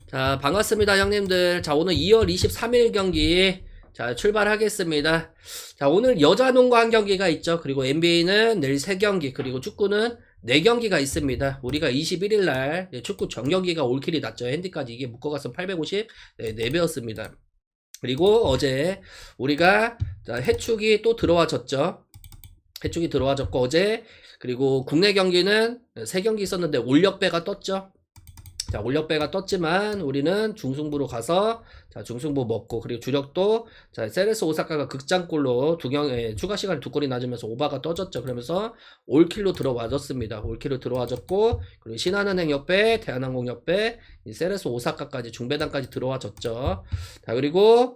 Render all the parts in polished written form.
자, 반갑습니다, 형님들. 자, 오늘 2월 23일 경기, 자, 출발하겠습니다. 자, 오늘 여자 농구 한 경기가 있죠. 그리고 NBA는 내일 3경기, 그리고 축구는 4경기가 있습니다. 우리가 21일 날 축구 전경기가 올킬이 났죠. 핸디까지 이게 묶어가서 850, 4배였습니다. 그리고 어제 우리가 해축이 또 들어와졌죠. 해축이 들어와졌고, 어제, 그리고 국내 경기는 3경기 있었는데 올력배가 떴죠. 자, 올력배가 떴지만 우리는 중승부로 가서 자, 중승부 먹고, 그리고 주력도 자, 세레스 오사카가 극장골로 추가 시간에 2골이 낮으면서 오바가 떠졌죠. 그러면서 올킬로 들어와줬습니다. 올킬로 들어와줬고, 그리고 신한은행 옆에 대한항공 옆에 이 세레스 오사카까지 중배당까지 들어와줬죠. 자, 그리고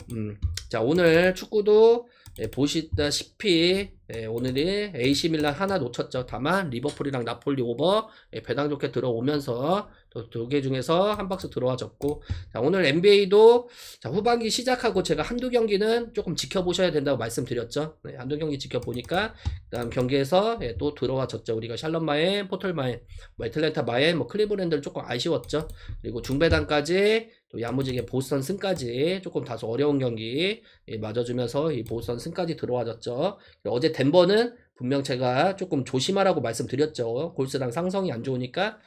자, 오늘 축구도 보시다시피 오늘이 AC 밀란 하나 놓쳤죠. 다만 리버풀이랑 나폴리 오버 배당 좋게 들어오면서 또 2개 중에서 한 박스 들어와줬고, 자, 오늘 NBA도 자, 후반기 시작하고 제가 한두 경기는 조금 지켜보셔야 된다고 말씀드렸죠. 한두 경기 지켜보니까 그다음 경기에서 또 들어와줬죠. 우리가 샬럿 마인, 포털 마인, 뭐 애틀랜타 마인, 뭐 클리브랜드를 조금 아쉬웠죠. 그리고 중배당까지 또 야무지게 보스턴 승까지 조금 다소 어려운 경기 맞아주면서 이 보스턴 승까지 들어와줬죠. 어제 덴버는 분명 제가 조금 조심하라고 말씀드렸죠. 골스랑 상성이 안 좋으니까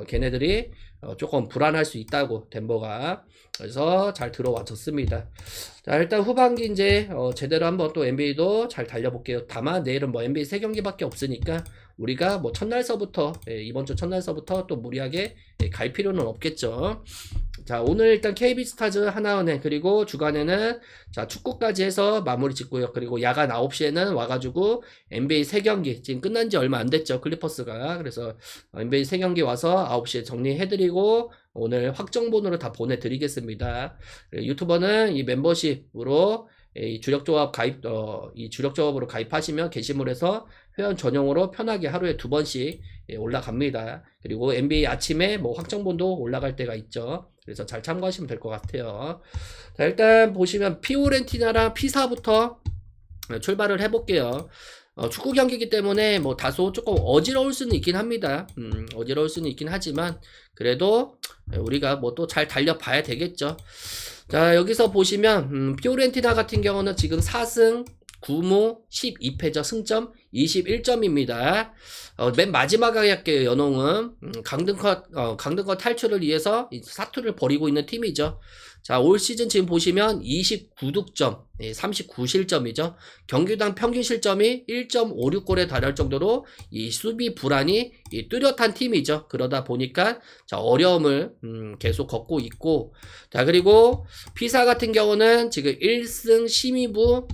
걔네들이 조금 불안할 수 있다고, 덴버가. 그래서 잘 들어와줬습니다. 자, 일단 후반기 이제 제대로 한번 또 NBA도 잘 달려볼게요. 다만 내일은 뭐 NBA 3경기밖에 없으니까 우리가 뭐 첫날서부터 이번 주 첫날서부터 또 무리하게 갈 필요는 없겠죠. 자, 오늘 일단 KB스타즈 하나은행, 그리고 주간에는 자, 축구까지 해서 마무리 짓고요. 그리고 야간 9시에는 와가지고 NBA 3경기, 지금 끝난 지 얼마 안 됐죠, 클리퍼스가. 그래서 NBA 3경기 와서 9시에 정리해드리고 오늘 확정본으로 다 보내드리겠습니다. 유튜버는 이 멤버십으로 이 주력조합 이 주력조합으로 가입하시면 게시물에서 회원 전용으로 편하게 하루에 2번씩 올라갑니다. 그리고 NBA 아침에 뭐 확정본도 올라갈 때가 있죠. 그래서 잘 참고하시면 될 것 같아요. 자, 일단 보시면 피오렌티나랑 피사부터 출발을 해볼게요. 축구 경기이기 때문에 뭐 다소 조금 어지러울 수는 있긴 합니다. 어지러울 수는 있긴 하지만 그래도 우리가 뭐 또 잘 달려봐야 되겠죠. 자, 여기서 보시면 피오렌티나 같은 경우는 지금 4승 9무 12패죠. 승점 21점입니다. 맨 마지막에 할게요. 연홍은 강등권 탈출을 위해서 사투를 벌이고 있는 팀이죠. 자, 올 시즌 지금 보시면 29득점, 39실점이죠. 경기당 평균 실점이 1.56골에 달할 정도로 이 수비 불안이 뚜렷한 팀이죠. 그러다 보니까 자, 어려움을 계속 겪고 있고, 자, 그리고 피사 같은 경우는 지금 1승 12무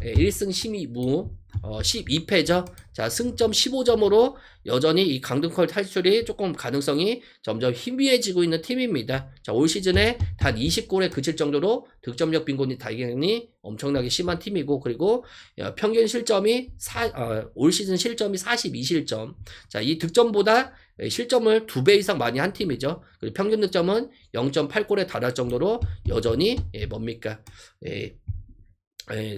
12패죠. 자, 승점 15점으로 여전히 이 강등권 탈출이 조금 가능성이 점점 희미해지고 있는 팀입니다. 자, 올 시즌에 단 20골에 그칠 정도로 득점력 빈곤이 당연히 엄청나게 심한 팀이고, 그리고 평균 실점이 올 시즌 실점이 42실점. 자, 이 득점보다 실점을 2배 이상 많이 한 팀이죠. 그리고 평균 득점은 0.8골에 달할 정도로 여전히 뭡니까?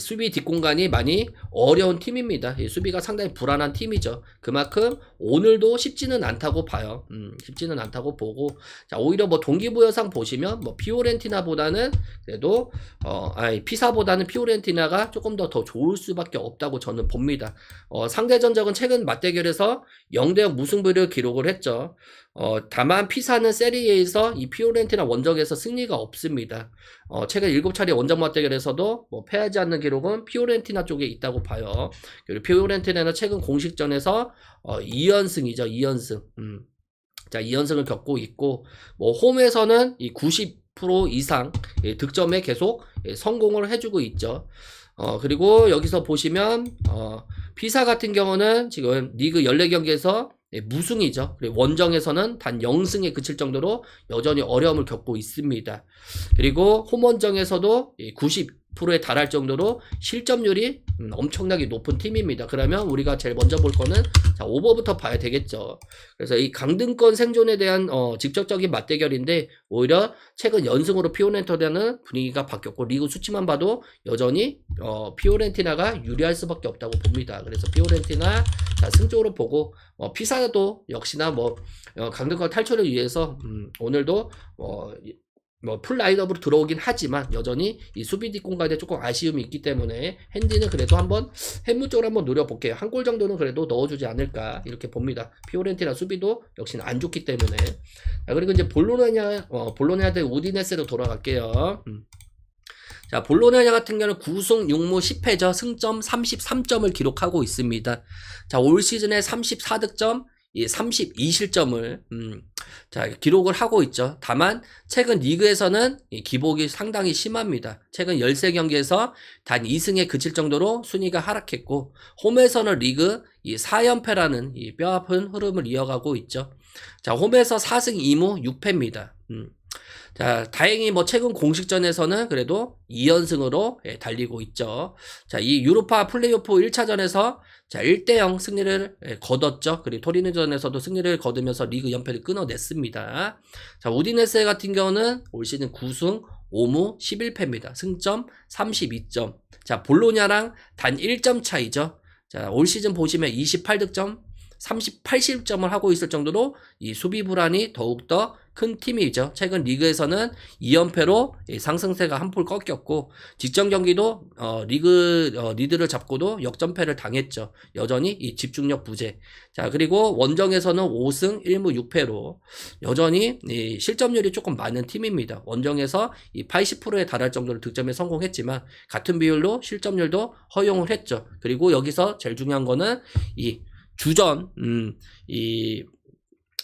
수비 뒷공간이 많이 어려운 팀입니다. 수비가 상당히 불안한 팀이죠. 그만큼 오늘도 쉽지는 않다고 봐요. 쉽지는 않다고 보고, 자, 오히려 뭐 동기부여상 보시면 뭐 피오렌티나보다는 그래도 피사보다는 피오렌티나가 조금 더 좋을 수밖에 없다고 저는 봅니다. 상대 전적은 최근 맞대결에서 0대0 무승부를 기록을 했죠. 다만 피사는 세리에에서 이 피오렌티나 원정에서 승리가 없습니다. 최근 7차례 원정 맞대결에서도 뭐 패하지 않는 기록은 피오렌티나 쪽에 있다고 봐요. 그리고 피오렌티나는 최근 공식전에서 2연승이죠. 2연승. 자, 2연승을 겪고 있고, 뭐 홈에서는 이 90% 이상 득점에 계속 성공을 해주고 있죠. 그리고 여기서 보시면 피사 같은 경우는 지금 리그 14경기에서 무승이죠. 그리고 원정에서는 단 0승에 그칠 정도로 여전히 어려움을 겪고 있습니다. 그리고 홈원정에서도 90%에 달할 정도로 실점률이 엄청나게 높은 팀입니다. 그러면 우리가 제일 먼저 볼 거는 자, 오버부터 봐야 되겠죠. 그래서 이 강등권 생존에 대한 직접적인 맞대결인데, 오히려 최근 연승으로 피오렌티나는 분위기가 바뀌었고, 리그 수치만 봐도 여전히 피오렌티나가 유리할 수밖에 없다고 봅니다. 그래서 피오렌티나 자, 승적으로 보고, 피사도 역시나 뭐 강등권 탈출을 위해서 오늘도 뭐 풀 라인업으로 들어오긴 하지만 여전히 이 수비 뒷공간에 조금 아쉬움이 있기 때문에 핸디는 그래도 한번 햄무 쪽으로 한번 노려볼게요. 한 골 정도는 그래도 넣어주지 않을까 이렇게 봅니다. 피오렌티나 수비도 역시나 안 좋기 때문에. 자, 그리고 이제 볼로냐 대 우디네스로 돌아갈게요. 자, 볼로냐 같은 경우는 9승 6무 10패죠. 승점 33점을 기록하고 있습니다. 자, 올 시즌에 34득점, 32실점을 자, 기록을 하고 있죠. 다만 최근 리그에서는 기복이 상당히 심합니다. 최근 13경기에서 단 2승에 그칠 정도로 순위가 하락했고, 홈에서는 리그 4연패라는 이 뼈아픈 흐름을 이어가고 있죠. 자, 홈에서 4승 2무 6패입니다. 자, 다행히 뭐 최근 공식전에서는 그래도 2연승으로 달리고 있죠. 자, 이 유로파 플레이오프 1차전에서 자, 1대0 승리를 거뒀죠. 그리고 토리노전에서도 승리를 거두면서 리그 연패를 끊어냈습니다. 자, 우디네세 같은 경우는 올 시즌 9승 5무 11패입니다. 승점 32점. 자, 볼로냐랑 단 1점 차이죠. 자, 올 시즌 보시면 28득점, 80점을 하고 있을 정도로 이 수비 불안이 더욱더 큰 팀이죠. 최근 리그에서는 2연패로 상승세가 한풀 꺾였고, 직전 경기도 리드를 잡고도 역전패를 당했죠. 여전히 이 집중력 부재. 자, 그리고 원정에서는 5승 1무 6패로 여전히 이 실점률이 조금 많은 팀입니다. 원정에서 이 80%에 달할 정도로 득점에 성공했지만 같은 비율로 실점률도 허용을 했죠. 그리고 여기서 제일 중요한 거는 이 주전 이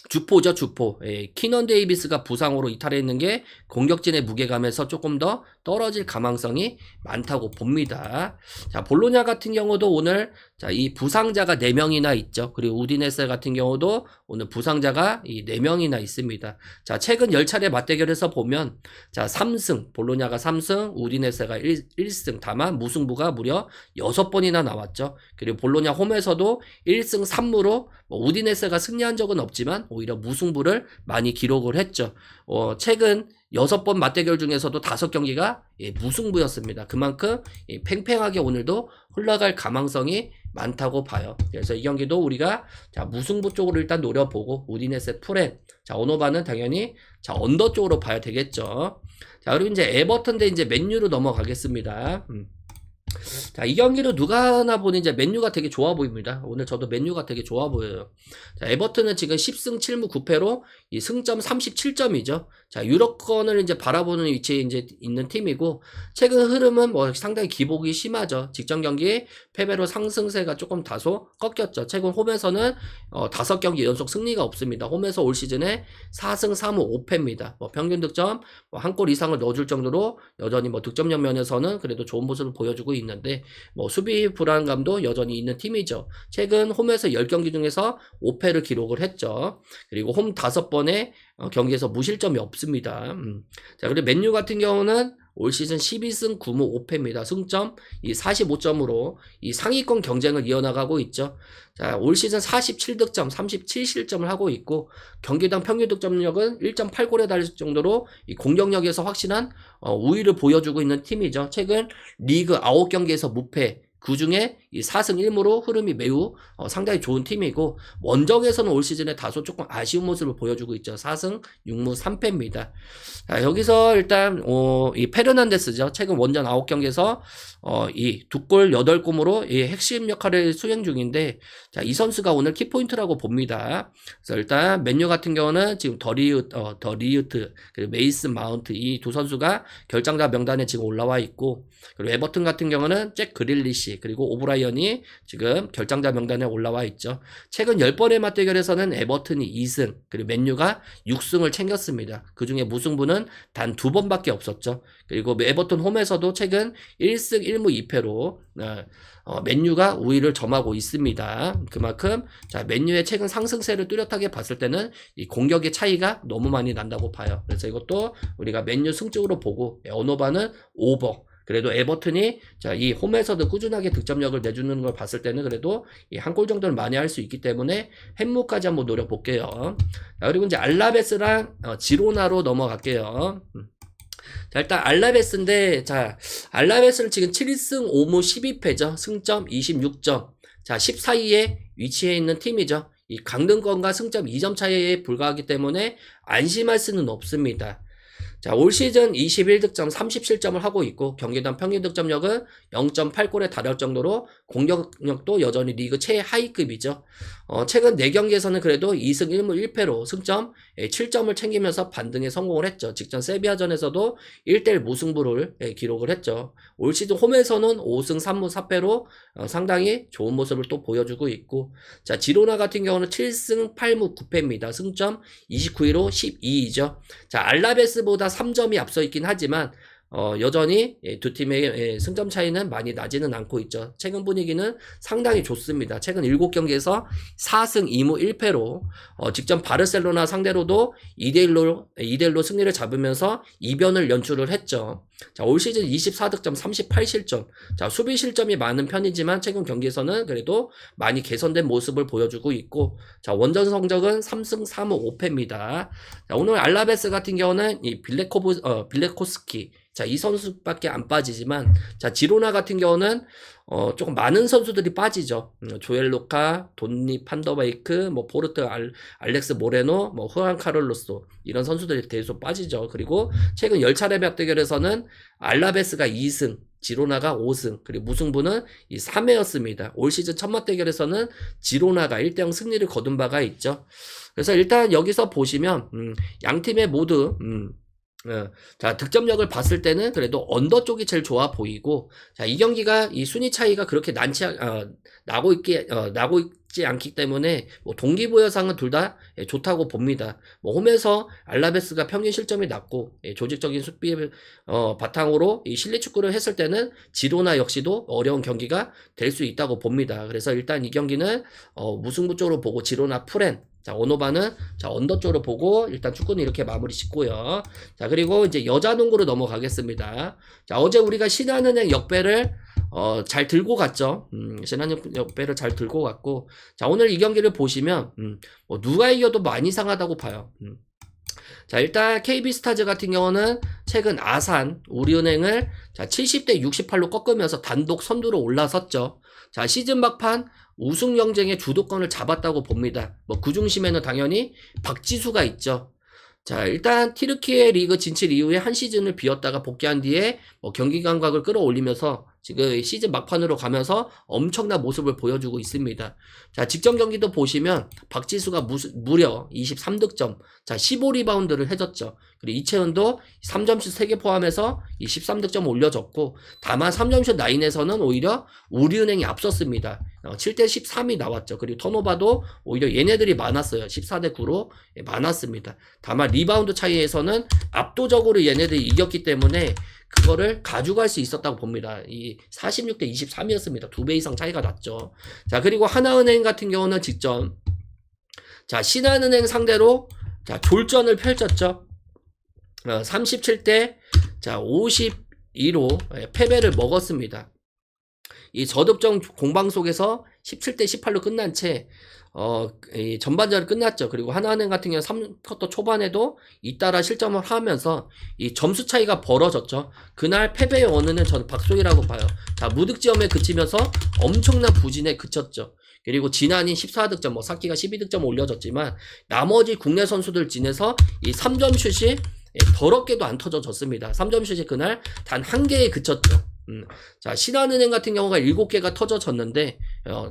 주포죠, 주포. 키넌 데이비스가 부상으로 이탈했는 게 공격진의 무게감에서 조금 더 떨어질 가망성이 많다고 봅니다. 자, 볼로냐 같은 경우도 오늘 자, 이 부상자가 4명이나 있죠. 그리고 우디네세 같은 경우도 오늘 부상자가 이 4명이나 있습니다. 자, 최근 10차례 맞대결에서 보면 자, 3승, 볼로냐가 3승, 우디네세가 1승, 다만 무승부가 무려 6번이나 나왔죠. 그리고 볼로냐 홈에서도 1승 3무로 우디네세가 승리한 적은 없지만 오히려 무승부를 많이 기록을 했죠. 최근 6번 맞대결 중에서도 5경기가 무승부였습니다. 그만큼 팽팽하게 오늘도 흘러갈 가망성이 많다고 봐요. 그래서 이 경기도 우리가 자, 무승부 쪽으로 일단 노려보고 우디네세 풀엔 자, 언어반은 당연히 자, 언더 쪽으로 봐야 되겠죠. 자, 그리고 이제 에버턴 대 이제 맨유로 넘어가겠습니다. 자, 이 경기를 누가 하나 보니 이제 맨유가 되게 좋아 보입니다. 오늘 저도 맨유가 되게 좋아 보여요. 자, 에버튼은 지금 10승 7무 9패로 이 승점 37점이죠. 자, 유럽권을 이제 바라보는 위치에 이제 있는 팀이고, 최근 흐름은 뭐 상당히 기복이 심하죠. 직전 경기 패배로 상승세가 조금 다소 꺾였죠. 최근 홈에서는 5경기 연속 승리가 없습니다. 홈에서 올 시즌에 4승 3무 5패입니다. 뭐 평균 득점 뭐 한 골 이상을 넣어줄 정도로 여전히 뭐 득점력 면에서는 그래도 좋은 모습을 보여주고 있는데, 뭐 수비 불안감도 여전히 있는 팀이죠. 최근 홈에서 10경기 중에서 5패를 기록을 했죠. 그리고 홈 5번의 경기에서 무실점이 없습니다. 자, 그리고 맨유 같은 경우는 올 시즌 12승 9무 5패입니다. 승점 이 45점으로 이 상위권 경쟁을 이어나가고 있죠. 자, 올 시즌 47득점, 37실점을 하고 있고, 경기당 평균 득점력은 1.8골에 달할 정도로 이 공격력에서 확실한 우위를 보여주고 있는 팀이죠. 최근 리그 9경기에서 무패, 그 중에 이 4승 1무로 흐름이 매우 상당히 좋은 팀이고, 원정에서는 올 시즌에 다소 조금 아쉬운 모습을 보여주고 있죠. 4승 6무 3패입니다. 자, 여기서 일단 이 페르난데스죠. 최근 원정 9경기에서 이 2골 8골으로 이 핵심 역할을 수행 중인데, 자, 이 선수가 오늘 키포인트라고 봅니다. 그래서 일단 맨유 같은 경우는 지금 더 리우트 그리고 메이슨 마운트 이 두 선수가 결장자 명단에 지금 올라와 있고, 그리고 에버튼 같은 경우는 잭 그릴리시 그리고 오브라이언이 지금 결장자 명단에 올라와 있죠. 최근 10번의 맞대결에서는 에버튼이 2승, 그리고 맨유가 6승을 챙겼습니다. 그 중에 무승부는 단 2번밖에 없었죠. 그리고 에버튼 홈에서도 최근 1승 1무 2패로 맨유가 우위를 점하고 있습니다. 그만큼 자, 맨유의 최근 상승세를 뚜렷하게 봤을 때는 이 공격의 차이가 너무 많이 난다고 봐요. 그래서 이것도 우리가 맨유 승쪽으로 보고, 언어반은 오버. 그래도 에버튼이 자, 이 홈에서도 꾸준하게 득점력을 내주는 걸 봤을 때는 그래도 이 한 골 정도는 많이 할 수 있기 때문에 햄무까지 한번 노려볼게요. 자, 그리고 이제 알라베스랑 지로나로 넘어갈게요. 자, 일단 알라베스인데, 자, 알라베스는 지금 7승 5무 12패죠. 승점 26점. 자, 14위에 위치해 있는 팀이죠. 이 강등권과 승점 2점 차이에 불과하기 때문에 안심할 수는 없습니다. 자, 올 시즌 21득점 37점을 하고 있고 경기당 평균 득점력은 0.8골에 달할 정도로 공격력도 여전히 리그 최하위급이죠. 최근 4경기에서는 그래도 2승 1무 1패로 승점 7점을 챙기면서 반등에 성공을 했죠. 직전 세비야전에서도 1대1 무승부를 기록을 했죠. 올 시즌 홈에서는 5승 3무 4패로 상당히 좋은 모습을 또 보여주고 있고, 자, 지로나 같은 경우는 7승 8무 9패입니다. 승점 29위로 12위죠. 자, 알라베스보다 3점이 앞서 있긴 하지만 여전히 두 팀의 승점 차이는 많이 나지는 않고 있죠. 최근 분위기는 상당히 좋습니다. 최근 7경기에서 4승 2무 1패로 직전 바르셀로나 상대로도 2대1로 승리를 잡으면서 이변을 연출을 했죠. 자, 올 시즌 24득점 38실점. 자, 수비 실점이 많은 편이지만 최근 경기에서는 그래도 많이 개선된 모습을 보여주고 있고, 자, 원정 성적은 3승 3무 5패입니다. 자, 오늘 알라베스 같은 경우는 이 빌레코스키, 자, 이 선수밖에 안 빠지지만, 자, 지로나 같은 경우는 조금 많은 선수들이 빠지죠. 조엘 루카, 돈니 판더베이크, 뭐 포르트 알렉스 모레노, 뭐 후안 카를로스 이런 선수들이 계속 빠지죠. 그리고 최근 10차례 맞대결에서는 알라베스가 2승, 지로나가 5승, 그리고 무승부는 이 3회였습니다. 올 시즌 첫 맞대결에서는 지로나가 1대0 승리를 거둔 바가 있죠. 그래서 일단 여기서 보시면 양 팀의 모두 자, 득점력을 봤을 때는 그래도 언더 쪽이 제일 좋아 보이고, 자, 이 경기가 이 순위 차이가 그렇게 나고 있지 않기 때문에 뭐 동기부여상은 둘 다 좋다고 봅니다. 뭐 홈에서 알라베스가 평균 실점이 낮고 조직적인 수비 바탕으로 이 실리 축구를 했을 때는 지로나 역시도 어려운 경기가 될 수 있다고 봅니다. 그래서 일단 이 경기는 무승부 쪽으로 보고 지로나 프렌, 자, 오노바는 자, 언더 쪽으로 보고 일단 축구는 이렇게 마무리 짓고요. 자, 그리고 이제 여자 농구로 넘어가겠습니다. 자, 어제 우리가 신한은행 역배를 잘 들고 갔죠. 신한은행 역배를 잘 들고 갔고, 자, 오늘 이 경기를 보시면 뭐 누가 이겨도 많이 상하다고 봐요. 자, 일단 KB스타즈 같은 경우는 최근 아산 우리은행을 자, 70대 68로 꺾으면서 단독 선두로 올라섰죠. 자, 시즌 막판 우승 경쟁의 주도권을 잡았다고 봅니다. 뭐 그 중심에는 당연히 박지수가 있죠. 자, 일단 티르키예 리그 진출 이후에 한 시즌을 비웠다가 복귀한 뒤에 뭐 경기 감각을 끌어올리면서 지금 시즌 막판으로 가면서 엄청난 모습을 보여주고 있습니다. 자, 직전 경기도 보시면 박지수가 무려 23득점, 자, 15리바운드를 해줬죠. 그리고 이채은도 3점슛 3개 포함해서 13득점 올려줬고, 다만 3점슛 라인에서는 오히려 우리은행이 앞섰습니다. 7대 13이 나왔죠. 그리고 턴오버도 오히려 얘네들이 많았어요. 14대 9로 많았습니다. 다만 리바운드 차이에서는 압도적으로 얘네들이 이겼기 때문에 그거를 가져갈 수 있었다고 봅니다. 이 46대 23이었습니다. 2배 이상 차이가 났죠. 자, 그리고 하나은행 같은 경우는 직전, 자, 신한은행 상대로 자, 졸전을 펼쳤죠. 37대 자, 52로 패배를 먹었습니다. 이 저득점 공방 속에서 17대 18로 끝난 채 이 전반전이 끝났죠. 그리고 하나은행 같은 경우는 3쿼터 초반에도 잇따라 실점을 하면서 이 점수 차이가 벌어졌죠. 그날 패배의 원인은 저는 박소희라고 봐요. 자, 무득점에 그치면서 엄청난 부진에 그쳤죠. 그리고 지난이 14득점, 뭐 사키가 12득점 올려줬지만 나머지 국내 선수들 진에서 이 3점 슛이 더럽게도 안 터져졌습니다. 3점 슛이 그날 단 1개에 그쳤죠. 자, 신한은행 같은 경우가 7개가 터져졌는데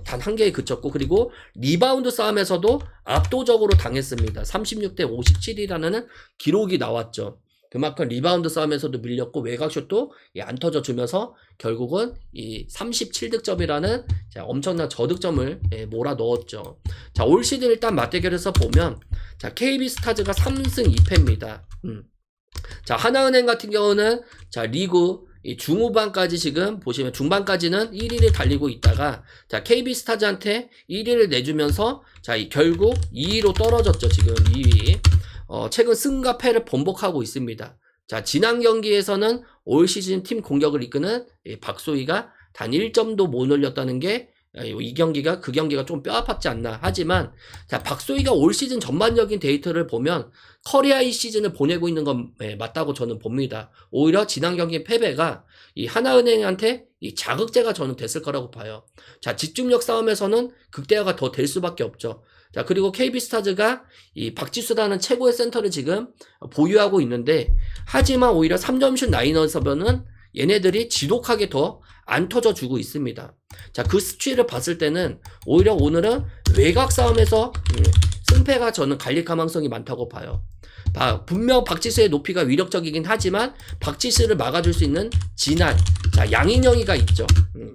단 1개에 그쳤고, 그리고 리바운드 싸움에서도 압도적으로 당했습니다. 36대 57이라는 기록이 나왔죠. 그만큼 리바운드 싸움에서도 밀렸고 외곽슛도 안 터져주면서 결국은 이 37득점이라는 엄청난 저득점을 몰아 넣었죠. 자, 올 시즌 일단 맞대결에서 보면 자, KB스타즈가 3승 2패입니다. 자, 하나은행 같은 경우는 자, 리그 이 중후반까지 지금 보시면 중반까지는 1위를 달리고 있다가 자, KB스타즈한테 1위를 내주면서 자, 결국 2위로 떨어졌죠. 지금 2위. 최근 승과 패를 번복하고 있습니다. 자, 지난 경기에서는 올 시즌 팀 공격을 이끄는 박소희가 단 1점도 못 올렸다는 게 이 경기가 그 경기가 좀 뼈아팠지 않나. 하지만 자, 박소희가 올 시즌 전반적인 데이터를 보면 커리어의 시즌을 보내고 있는 건 맞다고 저는 봅니다. 오히려 지난 경기 패배가 이 하나은행한테 이 자극제가 저는 됐을 거라고 봐요. 자, 집중력 싸움에서는 극대화가 더 될 수밖에 없죠. 자, 그리고 KB스타즈가 이 박지수라는 최고의 센터를 지금 보유하고 있는데, 하지만 오히려 3점슛 라인에서는 얘네들이 지독하게 더 안 터져주고 있습니다. 자, 그 수치를 봤을 때는 오히려 오늘은 외곽 싸움에서 승패가 저는 갈릴 가능성이 많다고 봐요. 분명 박지수의 높이가 위력적이긴 하지만 박지수를 막아줄 수 있는 진한, 자, 양인영이가 있죠.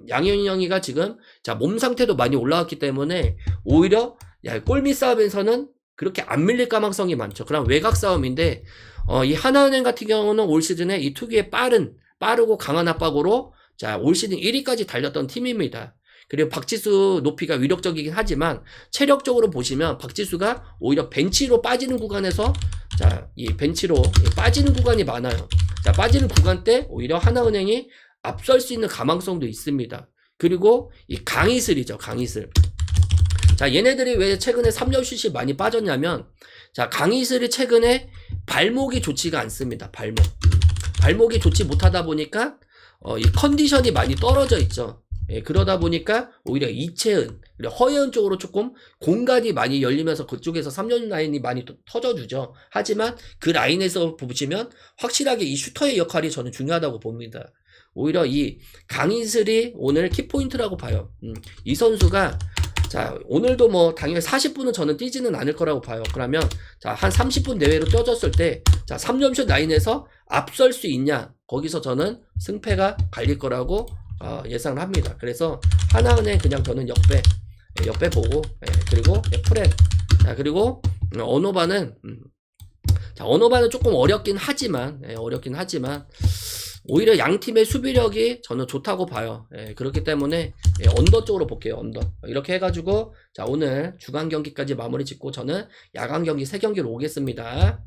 양인영이가 지금 자, 몸 상태도 많이 올라왔기 때문에 오히려 골밑 싸움에서는 그렇게 안 밀릴 가능성이 많죠. 그럼 외곽 싸움인데 이 하나은행 같은 경우는 올 시즌에 이 특유의 빠르고 강한 압박으로 자, 올 시즌 1위까지 달렸던 팀입니다. 그리고 박지수 높이가 위력적이긴 하지만 체력적으로 보시면 박지수가 오히려 벤치로 빠지는 구간에서 자, 이 벤치로 빠지는 구간이 많아요. 자, 빠지는 구간 때 오히려 하나은행이 앞설 수 있는 가망성도 있습니다. 그리고 이 강희슬이죠, 강희슬. 자, 얘네들이 왜 최근에 3점슛이 많이 빠졌냐면, 자, 강희슬이 최근에 발목이 좋지가 않습니다. 발목이 좋지 못하다 보니까 이 컨디션이 많이 떨어져 있죠. 예, 그러다 보니까 오히려 이채은, 허예은 쪽으로 조금 공간이 많이 열리면서 그쪽에서 3점 라인이 많이 터져주죠. 하지만 그 라인에서 보시면 확실하게 이 슈터의 역할이 저는 중요하다고 봅니다. 오히려 이 강희슬이 오늘 키포인트라고 봐요. 이 선수가 자, 오늘도 뭐 당연히 40분은 저는 뛰지는 않을 거라고 봐요. 그러면 자, 한 30분 내외로 뛰어졌을 때 자, 3점슛 라인에서 앞설 수 있냐? 거기서 저는 승패가 갈릴 거라고 예상을 합니다. 그래서 하나은행 그냥 저는 역배 보고, 그리고 프렌. 자, 그리고 언어바는 자, 언어바는 조금 어렵긴 하지만 오히려 양 팀의 수비력이 저는 좋다고 봐요. 그렇기 때문에 언더 쪽으로 볼게요. 언더. 이렇게 해가지고 자, 오늘 주간 경기까지 마무리 짓고 저는 야간 경기 3경기로 오겠습니다.